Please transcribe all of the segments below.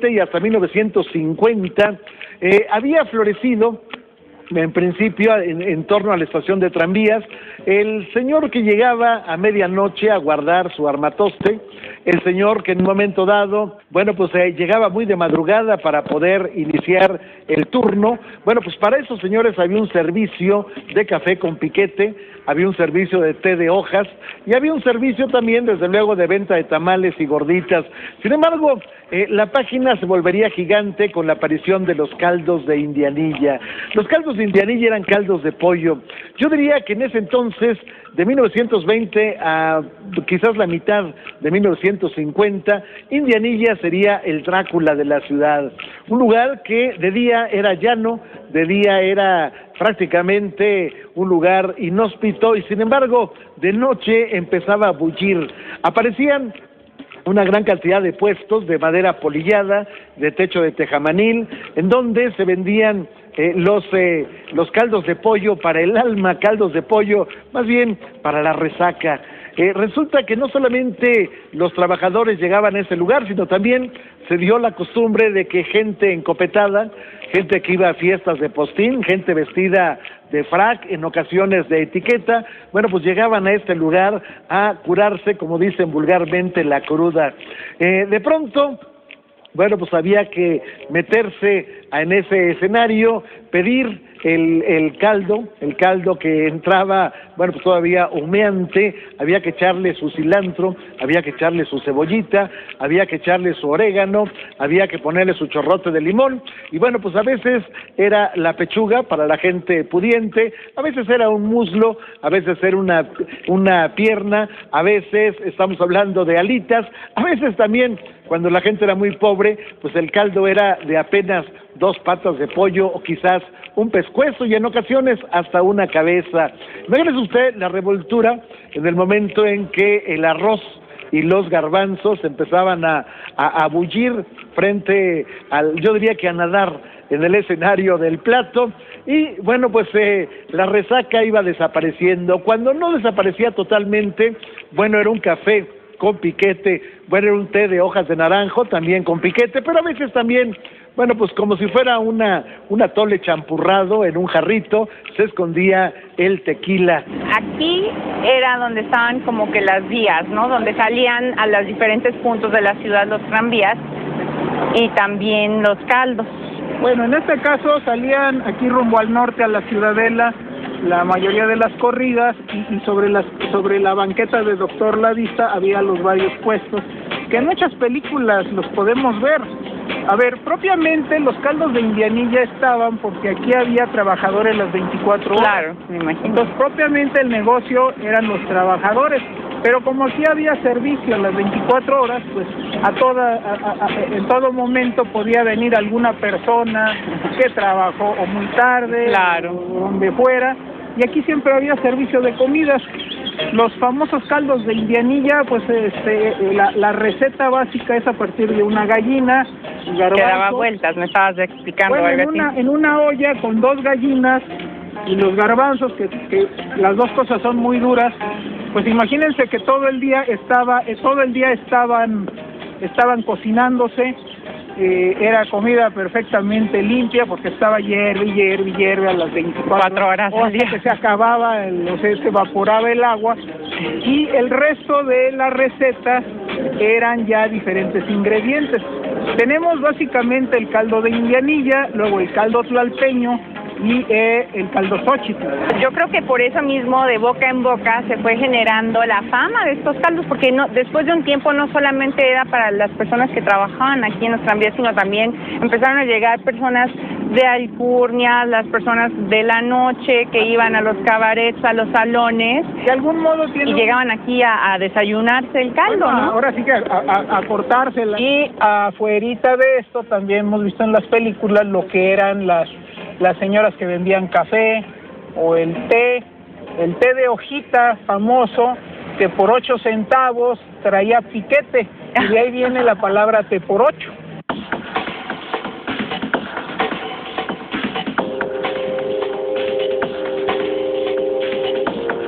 1920 y hasta 1950 había florecido en principio en torno a la estación de tranvías el señor que llegaba a medianoche a guardar su armatoste, el señor que en un momento dado, bueno, pues llegaba muy de madrugada para poder iniciar el turno. Bueno, pues para esos señores había un servicio de café con piquete, había un servicio de té de hojas y había un servicio también, desde luego, de venta de tamales y gorditas. Sin embargo, la página se volvería gigante con la aparición de los caldos de Indianilla. Los caldos de Indianilla eran caldos de pollo. Yo diría que en ese entonces, de 1920 a quizás la mitad de 1950, Indianilla sería el Drácula de la ciudad. Un lugar que de día era llano, de día era prácticamente un lugar inhóspito y sin embargo de noche empezaba a bullir. Aparecían una gran cantidad de puestos de madera polillada, de techo de tejamanil, en donde se vendían los caldos de pollo para el alma, caldos de pollo más bien para la resaca. Resulta que no solamente los trabajadores llegaban a ese lugar, sino también se dio la costumbre de que gente encopetada, gente que iba a fiestas de postín, gente vestida de frac, en ocasiones de etiqueta, bueno, pues llegaban a este lugar a curarse, como dicen vulgarmente, la cruda. De pronto, bueno, pues había que meterse en ese escenario, pedir el caldo que entraba, bueno, pues todavía humeante, había que echarle su cilantro, había que echarle su cebollita, había que echarle su orégano, había que ponerle su chorrote de limón, y bueno, pues a veces era la pechuga para la gente pudiente, a veces era un muslo, a veces era una pierna, a veces estamos hablando de alitas, a veces también, cuando la gente era muy pobre, pues el caldo era de apenas 2 patas de pollo o quizás un pescuezo y en ocasiones hasta una cabeza. Imagínese usted la revoltura en el momento en que el arroz y los garbanzos empezaban a bullir frente al, yo diría que a nadar en el escenario del plato, y bueno, pues la resaca iba desapareciendo. Cuando no desaparecía totalmente, bueno, era un café con piquete, bueno, era un té de hojas de naranjo también con piquete, pero a veces también, bueno, pues como si fuera un atole champurrado en un jarrito, se escondía el tequila. Aquí era donde estaban como que las vías, ¿no? Donde salían a los diferentes puntos de la ciudad los tranvías y también los caldos. Bueno, en este caso salían aquí rumbo al norte a la Ciudadela, la mayoría de las corridas, y sobre la banqueta de Doctor La Vista había los varios puestos, que en muchas películas los podemos ver. A ver, propiamente los caldos de Indianilla estaban porque aquí había trabajadores las 24 horas. Claro, me imagino. Entonces, propiamente el negocio eran los trabajadores, pero como aquí había servicio las 24 horas, pues en todo momento podía venir alguna persona que trabajó o muy tarde, claro, o donde fuera, y aquí siempre había servicio de comidas. Los famosos caldos de Indianilla, pues la receta básica es a partir de una gallina, garbanzo, que daba vueltas, me estabas explicando. bueno, en una olla con 2 gallinas y los garbanzos, que las dos cosas son muy duras. Pues imagínense que todo el día estaban cocinándose. Era comida perfectamente limpia porque estaba hierve a las 24 horas al día. Que se acababa, se evaporaba el agua, y el resto de las recetas eran ya diferentes ingredientes. Tenemos básicamente el caldo de Indianilla, luego el caldo tlalpeño y el caldo Xochitl. Yo creo que por eso mismo, de boca en boca, se fue generando la fama de estos caldos, porque después de un tiempo no solamente era para las personas que trabajaban aquí en los tranvías, sino también empezaron a llegar personas de alcurnia, las personas de la noche que iban a los cabarets, a los salones, de algún modo y llegaban aquí a desayunarse el caldo, bueno, ¿no? Ahora sí que a cortársela. Y afuerita de esto también hemos visto en las películas lo que eran las señoras que vendían café o el té de hojita famoso, que por 8 centavos traía piquete, y de ahí viene la palabra té por 8.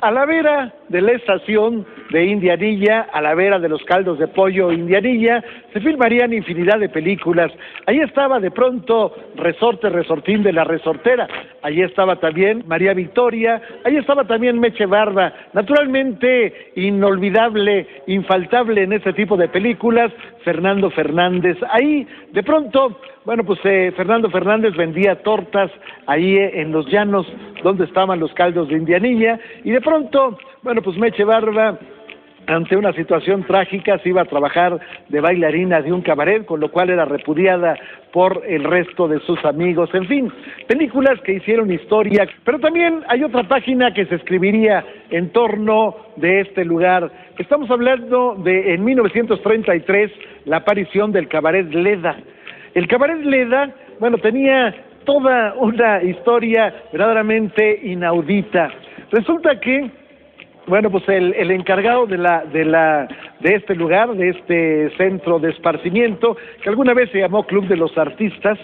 A la vera de la estación de Indianilla, a la vera de los caldos de pollo Indianilla, se filmarían infinidad de películas. Ahí estaba de pronto Resortín de la Resortera, ahí estaba también María Victoria, ahí estaba también Meche Barba, naturalmente inolvidable, infaltable en este tipo de películas, Fernando Fernández. Ahí de pronto, bueno, pues Fernando Fernández vendía tortas ahí en los llanos donde estaban los caldos de Indianilla, y de pronto, bueno, pues Meche Barba, ante una situación trágica, se iba a trabajar de bailarina de un cabaret, con lo cual era repudiada por el resto de sus amigos. En fin, películas que hicieron historia, pero también hay otra página que se escribiría en torno de este lugar. Estamos hablando de, en 1933, la aparición del Cabaret Leda. El Cabaret Leda, bueno, tenía toda una historia verdaderamente inaudita. Resulta que, bueno, pues el encargado de este lugar, de este centro de esparcimiento, que alguna vez se llamó Club de los Artistas,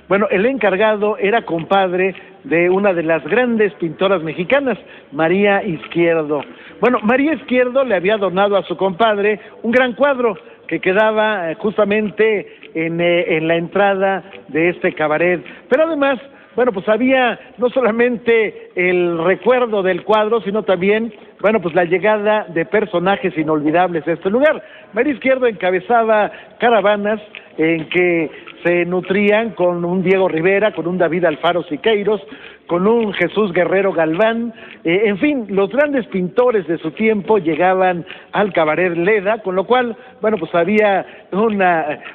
bueno, el encargado era compadre de una de las grandes pintoras mexicanas, María Izquierdo. Bueno, María Izquierdo le había donado a su compadre un gran cuadro que quedaba justamente en la entrada de este cabaret, pero además, bueno, pues había no solamente el recuerdo del cuadro, sino también, bueno, pues la llegada de personajes inolvidables a este lugar. María Izquierdo encabezaba caravanas en que se nutrían con un Diego Rivera, con un David Alfaro Siqueiros, con un Jesús Guerrero Galván, en fin, los grandes pintores de su tiempo llegaban al Cabaret Leda, con lo cual, bueno, pues había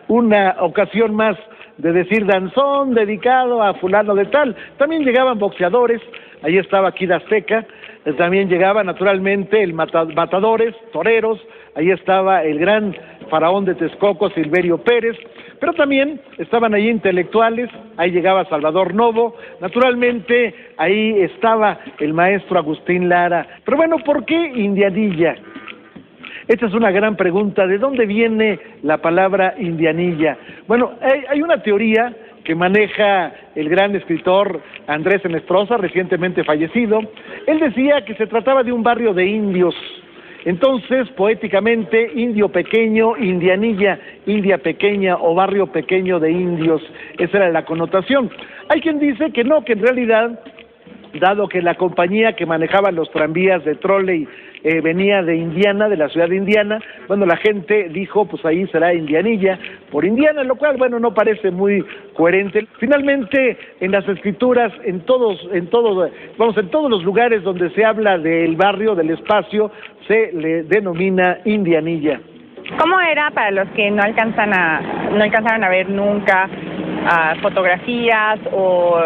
una ocasión más de decir danzón dedicado a fulano de tal. También llegaban boxeadores, ahí estaba Kid Azteca, también llegaba naturalmente el matadores, toreros, ahí estaba el gran faraón de Texcoco, Silverio Pérez, pero también estaban ahí intelectuales, ahí llegaba Salvador Novo, naturalmente ahí estaba el maestro Agustín Lara. Pero bueno, ¿por qué Indianilla? Esta es una gran pregunta. ¿De dónde viene la palabra Indianilla? Bueno, hay una teoría que maneja el gran escritor Andrés Enestrosa, recientemente fallecido. Él decía que se trataba de un barrio de indios. Entonces, poéticamente, indio pequeño, Indianilla, India pequeña o barrio pequeño de indios. Esa era la connotación. Hay quien dice que no, que en realidad, dado que la compañía que manejaba los tranvías de troley venía de Indiana, de la ciudad de Indiana, bueno, la gente dijo, pues ahí será Indianilla por Indiana, lo cual, bueno, no parece muy coherente. Finalmente, en las escrituras, en todos los lugares donde se habla del barrio, del espacio, se le denomina Indianilla. ¿Cómo era, para los que no alcanzaron a ver nunca fotografías o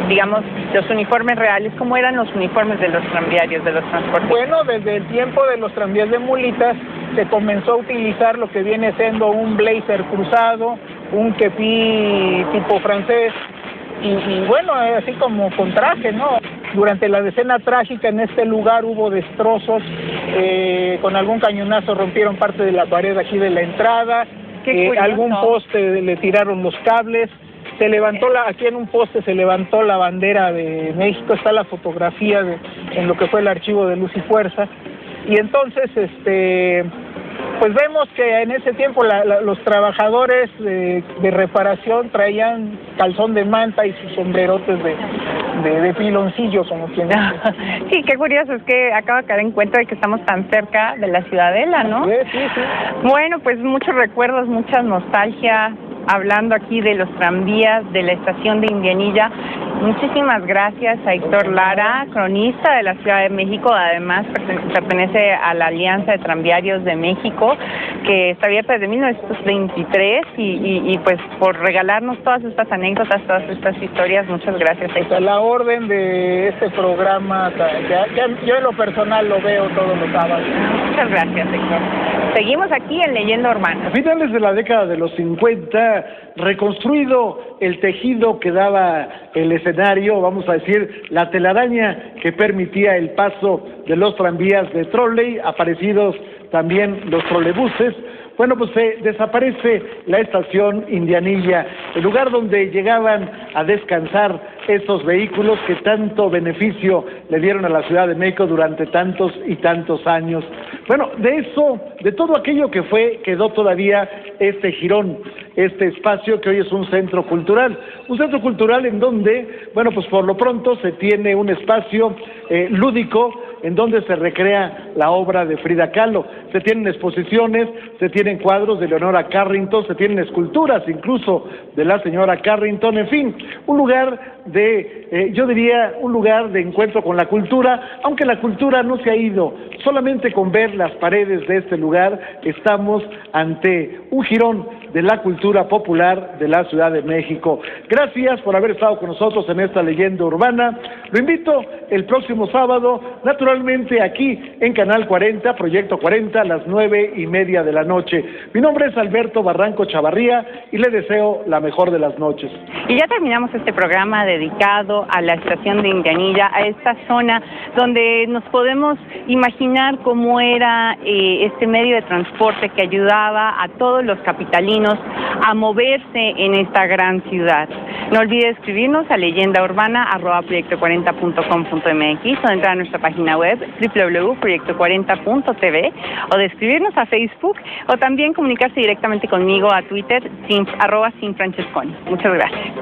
digamos, los uniformes reales? ¿Cómo eran los uniformes de los tranviarios, de los transportes? Bueno, desde el tiempo de los tranvías de mulitas se comenzó a utilizar lo que viene siendo un blazer cruzado, un kepi tipo francés, y bueno, así como con traje, ¿no? Durante la decena trágica en este lugar hubo destrozos, con algún cañonazo rompieron parte de la pared aquí de la entrada, algún poste le tiraron los cables. Se levantó aquí en un poste se levantó la bandera de México, está la fotografía en lo que fue el archivo de Luz y Fuerza, y entonces pues vemos que en ese tiempo los trabajadores de reparación traían calzón de manta y sus sombrerotes de piloncillo, como quien dice. Sí, qué curioso, es que acabo de caer en cuenta de que estamos tan cerca de la Ciudadela, ¿no? Sí. Bueno, pues muchos recuerdos, mucha nostalgia, hablando aquí de los tranvías, de la estación de Indianilla. Muchísimas gracias a Héctor Lara, cronista de la Ciudad de México, además pertenece a la Alianza de Tranviarios de México, que está abierta desde 1923 y pues por regalarnos todas estas anécdotas, todas estas historias. Muchas gracias, Héctor. Pues a la orden de este programa, yo en lo personal lo veo todos los sábados. Muchas gracias, Héctor. Seguimos aquí en Leyenda Urbana. A finales de la década de los 50, reconstruido el tejido que daba el escenario, vamos a decir, la telaraña que permitía el paso de los tranvías de trolley, aparecidos también los trolebuses. Bueno, pues desaparece la estación Indianilla, el lugar donde llegaban a descansar estos vehículos que tanto beneficio le dieron a la Ciudad de México durante tantos y tantos años. Bueno, de eso, de todo aquello que fue, quedó todavía este jirón, este espacio que hoy es un centro cultural en donde, bueno, pues por lo pronto se tiene un espacio lúdico en donde se recrea la obra de Frida Kahlo. Se tienen exposiciones, se tienen cuadros de Leonora Carrington, se tienen esculturas incluso de la señora Carrington, en fin, un lugar de, yo diría, un lugar de encuentro con la cultura, aunque la cultura no se ha ido. Solamente con ver las paredes de este lugar estamos ante un jirón de la cultura popular de la Ciudad de México. Gracias por haber estado con nosotros en esta leyenda urbana. Lo invito el próximo sábado, naturalmente aquí en Canal 40, Proyecto 40, a las 9:30 de la noche. Mi nombre es Alberto Barranco Chavarría y le deseo la mejor de las noches. Y ya terminamos este programa dedicado a la estación de Indianilla, a esta zona donde nos podemos imaginar cómo era este medio de transporte que ayudaba a todos los capitalinos a moverse en esta gran ciudad. No olvide escribirnos a leyendaurbana@proyecto40.com.mx o entrar a nuestra página web www.proyecto40.tv o de escribirnos a Facebook o también comunicarse directamente conmigo a Twitter @sinfrancesconi. Muchas gracias.